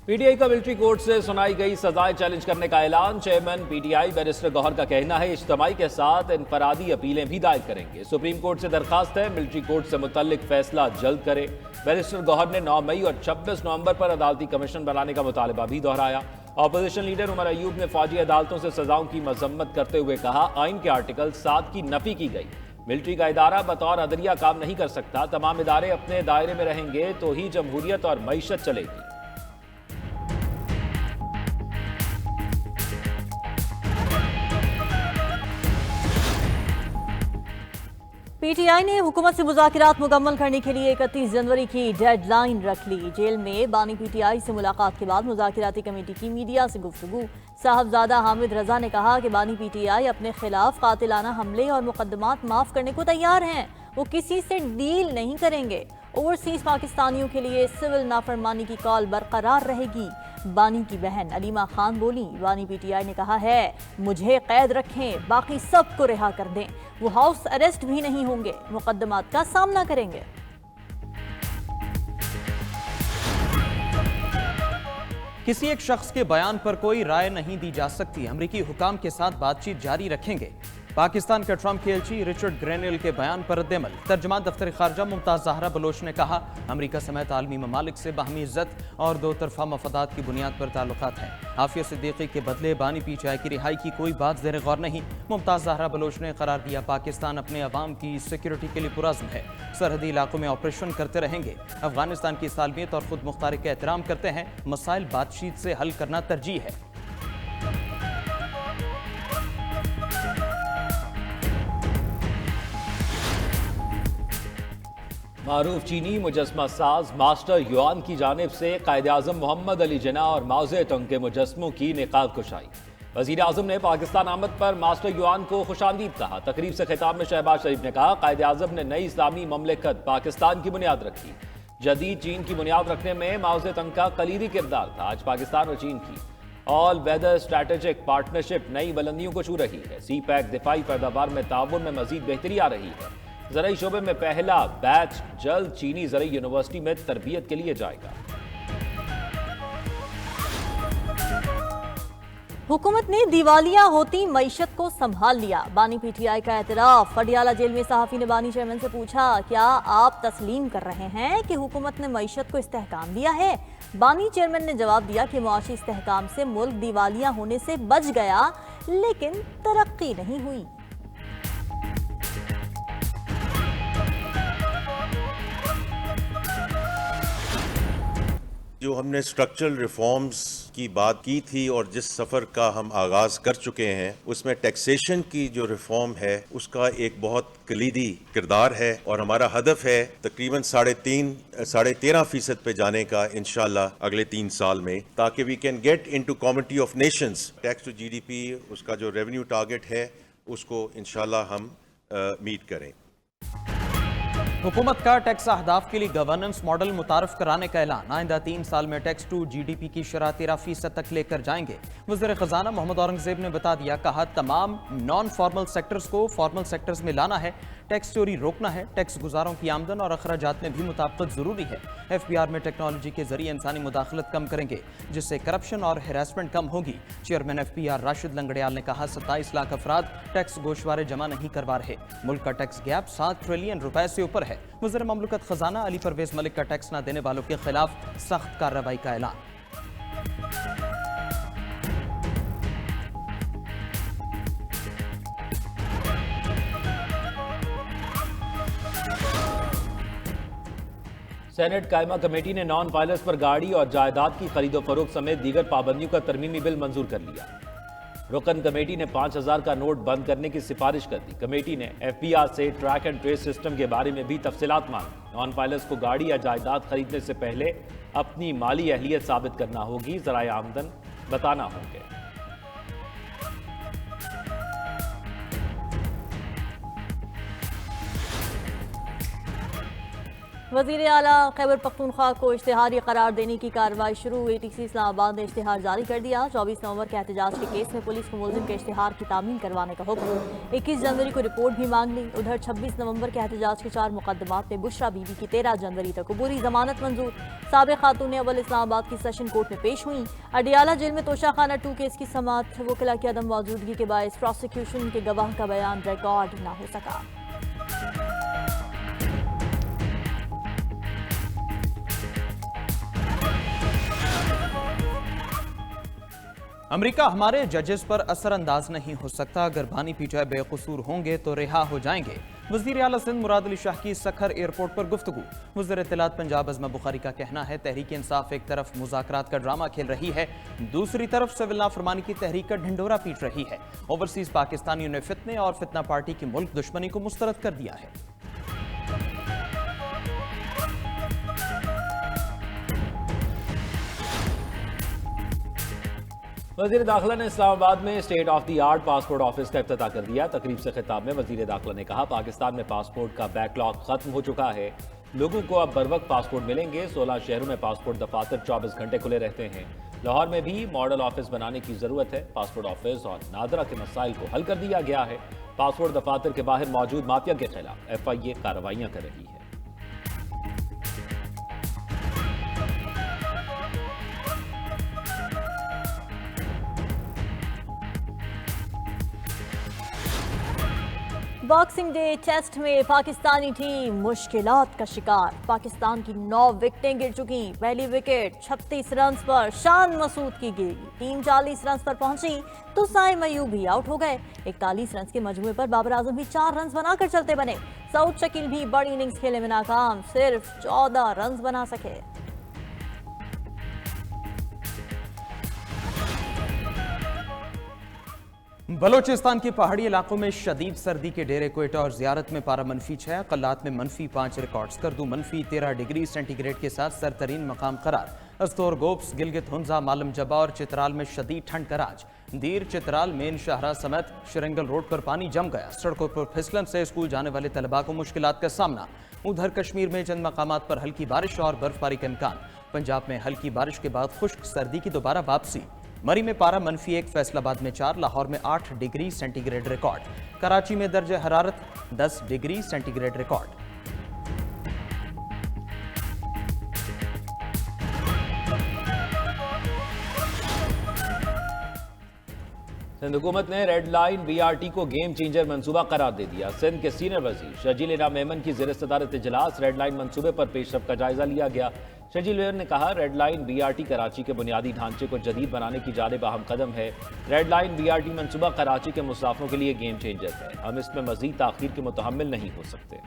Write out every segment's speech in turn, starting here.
PTI का military court से सुनाई गई सजाएं चैलेंज करने का ऐलान। चेयरमैन पीटीआई बैरिस्टर गौहर का कहना है इज्तिमाई के साथ इनफरादी अपीलें भी दायर करेंगे। सुप्रीम कोर्ट से दरखास्त है मिलिट्री कोर्ट से मुतल्लिक फैसला जल्द करे। बैरिस्टर गौहर ने 9 मई और 26 नवंबर पर अदालती कमीशन बनाने का मुतालबा भी दोहराया। ऑपोजिशन लीडर उमर अयूब ने फौजी अदालतों से सजाओं की मजम्मत करते हुए कहा, आइन के आर्टिकल 7 की नफी की गई। मिलिट्री का इदारा बतौर अदलिया काम नहीं कर सकता। तमाम इदारे अपने दायरे में रहेंगे तो ही जमहूरियत और मईशत चलेगी। पीटीआई ने हुकूमत से मुज़ाकिरात मुकम्मल करने के लिए 31 जनवरी की डेडलाइन रख ली। जेल में बानी पीटीआई से मुलाकात के बाद मुज़ाकिराती कमेटी की मीडिया से गुफ्तगू। साहबजादा हामिद रजा ने कहा कि बानी पीटीआई अपने खिलाफ कातिलाना हमले और मुकदमात माफ करने को तैयार हैं। वो किसी से डील नहीं करेंगे। ओवरसीज पाकिस्तानियों के लिए सिविल नाफरमानी की कॉल बरकरार रहेगी। बानी की बहन अलीमा खान बोली, बानी पीटीआई ने कहा है मुझे कैद रखें, बाकी सबको रिहा कर दें। वो हाउस अरेस्ट भी नहीं होंगे, मुकदमात का सामना करेंगे। किसी एक शख्स के बयान पर कोई राय नहीं दी जा सकती। अमरीकी हुकाम के साथ बातचीत जारी रखेंगे। पाकिस्तान के ट्रंप के एलची रिचर्ड ग्रेनेल के बयान पर रद्द-ए-अमल। तर्जमान दफ्तर खारजा मुमताज ज़हरा बलोच ने कहा, अमरीका समेत आलमी ममालिक से बाहमी इज्जत और दो तरफा मफादात की बुनियाद पर ताल्लुकात हैं। आफिया सिद्दीकी के बदले बानी पीटीआई की रिहाई की कोई बात ज़ेर गौर नहीं। मुमताज ज़हरा बलोच ने करार दिया, पाकिस्तान अपने अवाम की सिक्योरिटी के लिए पुरज़्म है। सरहदी इलाकों में ऑपरेशन करते रहेंगे। अफगानिस्तान की सालमियत और खुद मुख्तारी का एहतराम करते हैं। मसाइल बातचीत से हल करना तरजीह है। मारूफ चीनी मुजस्मा साज मास्टर युआन की जानिब से कायद आज़म मोहम्मद अली जिन्ना और माओ ज़ेडुंग के मुजस्मों की निकाब कुशाई। वज़ीर आज़म ने पाकिस्तान आमद पर मास्टर युआन को खुशामदीद कहा। तकरीब से खिताब में शहबाज शरीफ ने कहा, कायद आज़म ने नई इस्लामी ममलिकत पाकिस्तान की बुनियाद रखी। जदीद चीन की बुनियाद रखने में माओ ज़ेडुंग का कलीदी किरदार था। आज पाकिस्तान और चीन की ऑल वेदर स्ट्रैटेजिक पार्टनरशिप नई बुलंदियों को छू रही है। सी पैक दिफाई पैदावार में ताउन में मजीद बेहतरी आ रही है। ज़राई शोबे में पहला बैच जल्द चीनी ज़राई यूनिवर्सिटी में तरबियत के लिए जाएगा। हुकूमत ने दिवालिया होती मईशत को संभाल लिया। बानी पीटीआई का एतराफ। पटियाला जेल में सहाफ़ी ने बानी चेयरमैन से पूछा, क्या आप तस्लीम कर रहे हैं कि हुकूमत ने मईशत को इस्तेहकाम दिया है? बानी चेयरमैन ने जवाब दिया कि मुआशी इस्तेहकाम से मुल्क दिवालिया होने से बच गया, लेकिन तरक्की नहीं हुई। जो हमने स्ट्रक्चरल रिफॉर्म्स की बात की थी और जिस सफ़र का हम आगाज़ कर चुके हैं, उसमें टैक्सेशन की जो रिफॉर्म है उसका एक बहुत कलीदी किरदार है और हमारा हदफ है तकरीबन 13.5% पे जाने का इंशाल्लाह अगले 3 साल में, ताकि we can get into comity of nations. Tax to GDP उसका जो रेवेन्यू टारगेट है उसको इंशाल्लाह हम मीट करें। हुकूमत का टैक्स अहदाफ के लिए गवर्नेंस मॉडल मुतारफ कराने का ऐलान। आइंदा 3 साल में टैक्स टू जीडीपी की शरह 13% तक लेकर जाएंगे। वज़ीर ख़जाना मोहम्मद औरंगज़ेब ने बता दिया, कहा तमाम नॉन फॉर्मल सेक्टर्स को फॉर्मल सेक्टर्स में लाना है। टैक्स चोरी रोकना है। टैक्स गुजारों की आमदन और अखराजात में भी मुताबिकत ज़रूरी है। FBR में टेक्नोलॉजी के जरिए इंसानी मुदाखलत कम करेंगे, जिससे करप्शन और हरासमेंट कम होगी। चेयरमैन FBR राशिद लंगड़ियाल ने कहा, 27 लाख अफराद टैक्स गोशवारे जमा नहीं करवा रहे। मुल्क का टैक्स गैप 7 ट्रिलियन रुपए से ऊपर है। वज़ीर ममलकत खजाना अली परवेज मलिक का टैक्स न देने वालों के खिलाफ सख्त कार्रवाई का ऐलान। सेनेट कायमा कमेटी ने नॉन वायलेंस पर गाड़ी और जायदाद की खरीदो फरोख्त समेत दीगर पाबंदियों का तरमीमी बिल मंजूर कर लिया। रुकन कमेटी ने 5000 का नोट बंद करने की सिफारिश कर दी। कमेटी ने FBR से ट्रैक एंड ट्रेस सिस्टम के बारे में भी तफसीलात मांगी। नॉन वायलेंस को गाड़ी या जायदाद खरीदने से पहले अपनी माली अहलियत साबित करना होगी, ज़राए आमदन बताना होंगे। वज़ीर आला खैबर पख्तूनख्वा को इश्तिहारी करार देने की कार्रवाई शुरू। ATC इस्लामाबाद ने इश्तिहार जारी कर दिया। 24 नवंबर के एहतजाज के केस में पुलिस को मुलजिम के इश्तिहार की तामील करवाने का हुक्म। 21 जनवरी को रिपोर्ट भी मांग ली। उधर 26 नवंबर के एहतजाज के 4 मुकदमात में बुशरा बीबी की 13 जनवरी तक अबूरी जमानत मंजूर। साबिक़ खातून अव्वल इस्लामाबाद की सेशन कोर्ट में पेश हुई। अडियाला जेल में तोशाखाना 2 केस की समाअत। वकीला की अदम मौजूदगी के बायस प्रोसिक्यूशन के गवाह का बयान रिकॉर्ड न हो सका। अमेरिका हमारे जजेस पर असरअंदाज नहीं हो सकता। अगर बानी पीटीआई बेकसूर होंगे तो रिहा हो जाएंगे। वज़ीर आला सिंध मुराद अली शाह की सखर एयरपोर्ट पर गुफ्तगू। वज़ीर इत्तलात पंजाब अज़मा बुखारी का कहना है तहरीक इंसाफ एक तरफ मुज़ाकरात का ड्रामा खेल रही है, दूसरी तरफ सिविल नाफरमानी की तहरीक का ढिंडोरा पीट रही है। ओवरसीज पाकिस्तानियों ने फितने और फितना पार्टी की मुल्क दुश्मनी को मुस्तरद कर दिया है। वज़ीर दाखिला ने इस्लामाबाद में state of the art passport office का इफ्तिताह कर दिया। तकरीब से खिताब में वज़ीर दाखिला ने कहा पाकिस्तान में पासपोर्ट का बैकलॉग खत्म हो चुका है, लोगों को अब बर वक्त पासपोर्ट मिलेंगे। 16 शहरों में पासपोर्ट दफातर 24 घंटे खुले रहते हैं। लाहौर में भी मॉडल ऑफिस बनाने की जरूरत है। पासपोर्ट ऑफिस और नादरा के मसाइल को हल कर दिया गया है। पासपोर्ट दफातर के बाहर मौजूद माफिया के खिलाफ FIA कार्रवाइयां कर रही है। बॉक्सिंग डे टेस्ट में पाकिस्तानी टीम मुश्किलात का शिकार। पाकिस्तान की 9 विकेटें गिर चुकी। पहली विकेट 36 रन पर शान मसूद की गिरी। टीम 40 रन पर पहुंची तो साइम अयूब भी आउट हो गए। 41 रन के मजमूए पर बाबर आजम भी 4 रन बनाकर चलते बने। सऊद शकील भी बड़ी इनिंग्स खेलने में नाकाम, सिर्फ 14 रन बना सके। बलोचिस्तान के पहाड़ी इलाकों में शदीद सर्दी के डेरे कोयटा और ज़ियारत में पारा -6, कल्लात में -5 रिकॉर्ड्स कर दूं -13 डिग्री सेंटीग्रेड के साथ सरतरीन मकाम करार। अस्तोर गोप्स, गिलगित हुंजा, मालम जबा और चित्राल में शदीद ठंड का राज। दीर, चित्राल, मेन शाहरा समेत शिरंगल रोड पर पानी जम गया। सड़कों पर फिसलन से स्कूल जाने वाले तलबा को मुश्किलात का सामना। उधर कश्मीर में चंद मकामात पर हल्की बारिश और बर्फबारी का इम्कान। पंजाब में हल्की बारिश के बाद खुश्क सर्दी की दोबारा वापसी। मरी में पारा -1, फैसलाबाद में 4, लाहौर में 8 डिग्री सेंटीग्रेड रिकॉर्ड। कराची में दर्ज हरारत 10 डिग्री सेंटीग्रेड रिकॉर्ड। सिंध हुकूमत ने रेड लाइन BRT को गेम चेंजर मंसूबा करार दे दिया। सिंध के सीनियर वजीर शजील इनाम मेमन की ज़ेर सदारत इजलास रेड लाइन मंसूबे पर पेशरफ का जायजा लिया गया। शजील ने कहा रेड लाइन BRT कराची के बुनियादी ढांचे को जदीद बनाने की जानिब अहम कदम है। रेड लाइन BRT मंसूबा कराची के मुसाफिरों के लिए गेम चेंजर है। हम इसमें मजीद ताखीर के मुतहम्मिल नहीं हो सकते।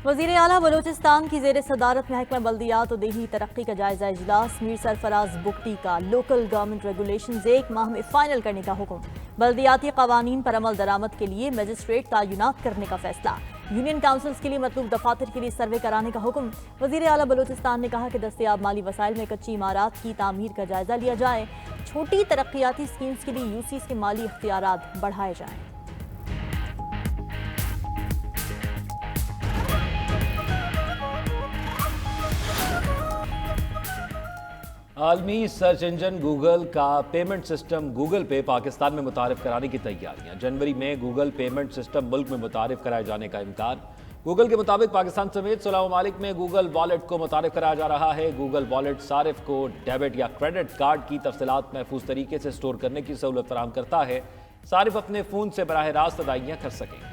वज़ीर आला बलूचिस्तान की ज़ेर सदारत महकमा बल्दियात और देही तरक्की का जायजा इजलास। मीर सरफराज बुगटी का लोकल गवर्नमेंट रेगुलेशंस 1 माह में फाइनल करने का हुक्म। बल्दियाती कवानीन पर अमल दरामद के लिए मजिस्ट्रेट तैनात करने का फैसला। यूनियन काउंसिल्स के लिए मतलूब दफातर के लिए सर्वे कराने का हुक्म। वज़ीर आला बलूचिस्तान ने कहा कि दस्तयाब माली वसाइल में कच्ची इमारात की तामीर का जायजा लिया जाए। छोटी तरक्याती स्कीम्स के लिए UCs के माली इख्तियारात बढ़ाए जाएं। आलमी सर्च इंजन गूगल का पेमेंट सिस्टम गूगल पे पाकिस्तान में मुतारिफ कराने की तैयारियां। जनवरी में गूगल पेमेंट सिस्टम मुल्क में मुतारिफ कराए जाने का इम्कान। गूगल के मुताबिक पाकिस्तान समेत 16 ममालिक में गूगल वॉलेट को मुतारिफ कराया जा रहा है। गूगल वॉलेट सारिफ को डेबिट या क्रेडिट कार्ड की तफसीलात महफूज तरीके से स्टोर करने की सहूलत फराहम करता है। सारिफ अपने फ़ोन से बराह रास्त अदाइयाँ कर सकेंगे।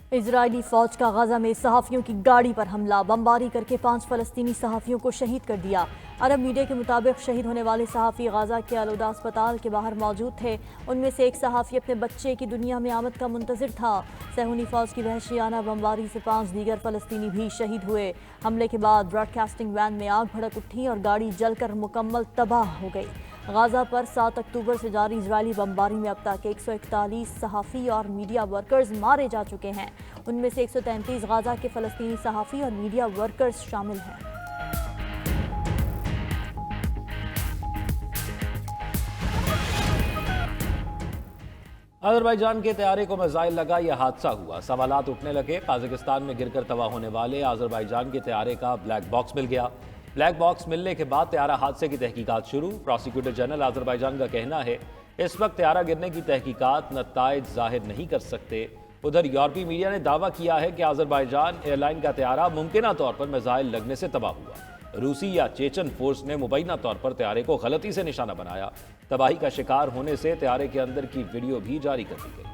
इजरायली फौज का गाजा में सहाफ़ियों की गाड़ी पर हमला, बमबारी करके 5 फ़लस्तीनी सहाफ़ियों को शहीद कर दिया। अरब मीडिया के मुताबिक शहीद होने वाले सहाफ़ी गाजा के अलौदा अस्पताल के बाहर मौजूद थे। उनमें से एक सहाफ़ी अपने बच्चे की दुनिया में आमद का मुंतज़िर था। सहूनी फौज की वहशियाना बमबारी से 5 दीगर फ़लस्तीनी भी शहीद हुए। हमले के बाद ब्रॉडकास्टिंग वैन में आग भड़क उठी और गाड़ी जलकर मुकम्मल तबाह हो गई। गाजा पर 7 अक्टूबर से जारी इजरायली बमबारी में अब तक 141 सहाफ़ी और मीडिया वर्कर्स मारे जा चुके हैं। उनमें से 133 गाजा के फ़लस्तीनी सहाफ़ी और मीडिया वर्कर्स शामिल हैं। अजरबैजान के तैयारे को मिसाइल लगा, यह हादसा हुआ। सवालात उठने लगे। काजाकिस्तान में गिरकर तबाह होने वाले अजरबैजान के तैयारे का ब्लैक बॉक्स मिल गया। ब्लैक बॉक्स मिलने के बाद तैयारा हादसे की तहकीकात शुरू। प्रोसिक्यूटर जनरल अजरबैजान का कहना है इस वक्त तैयारा गिरने की तहकीकात नताइज जाहिर नहीं कर सकते। उधर यूरोपीय मीडिया ने दावा किया है कि अजरबैजान एयरलाइन का तैयारा मुमकिना तौर पर मिसाइल लगने से तबाह हुआ। रूसी या चेचन फोर्स ने मुबैना तौर पर तैयारे को गलती से निशाना बनाया। तबाही का शिकार होने से तैयारे के अंदर की वीडियो भी जारी कर दी गई।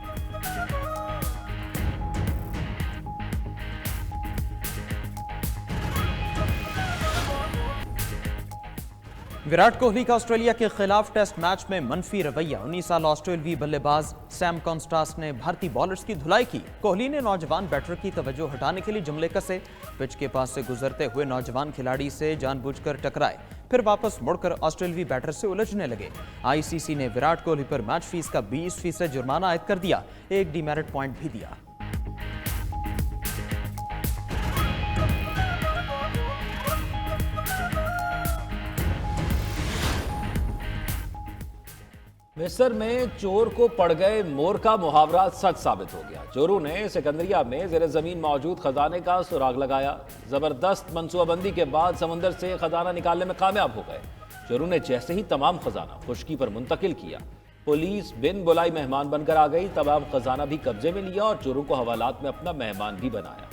विराट कोहली का ऑस्ट्रेलिया के खिलाफ टेस्ट मैच में मनफी रवैया। 19 साल ऑस्ट्रेलियाई बल्लेबाज सैम कॉन्स्टास ने भारतीय बॉलर्स की धुलाई की। कोहली ने नौजवान बैटर की तवज्जो हटाने के लिए जुमले कसे। पिच के पास से गुजरते हुए नौजवान खिलाड़ी से जानबूझकर टकराए, फिर वापस मुड़कर ऑस्ट्रेलियाई बैटर से उलझने लगे। आईसीसी ने विराट कोहली पर मैच फीस का 20% जुर्माना आयद कर दिया, एक डीमेरिट पॉइंट भी दिया। मिस्र में चोर को पड़ गए मोर का मुहावरा सच साबित हो गया। चोरों ने सिकंदरिया में ज़ेरे ज़मीन मौजूद खजाने का सुराग लगाया। जबरदस्त मनसूबाबंदी के बाद समुंदर से खजाना निकालने में कामयाब हो गए। चोरों ने जैसे ही तमाम खजाना खुश्की पर मुंतकिल किया, पुलिस बिन बुलाई मेहमान बनकर आ गई। तमाम खजाना भी कब्जे में लिया और चोरों को हवालात में अपना मेहमान भी बनाया।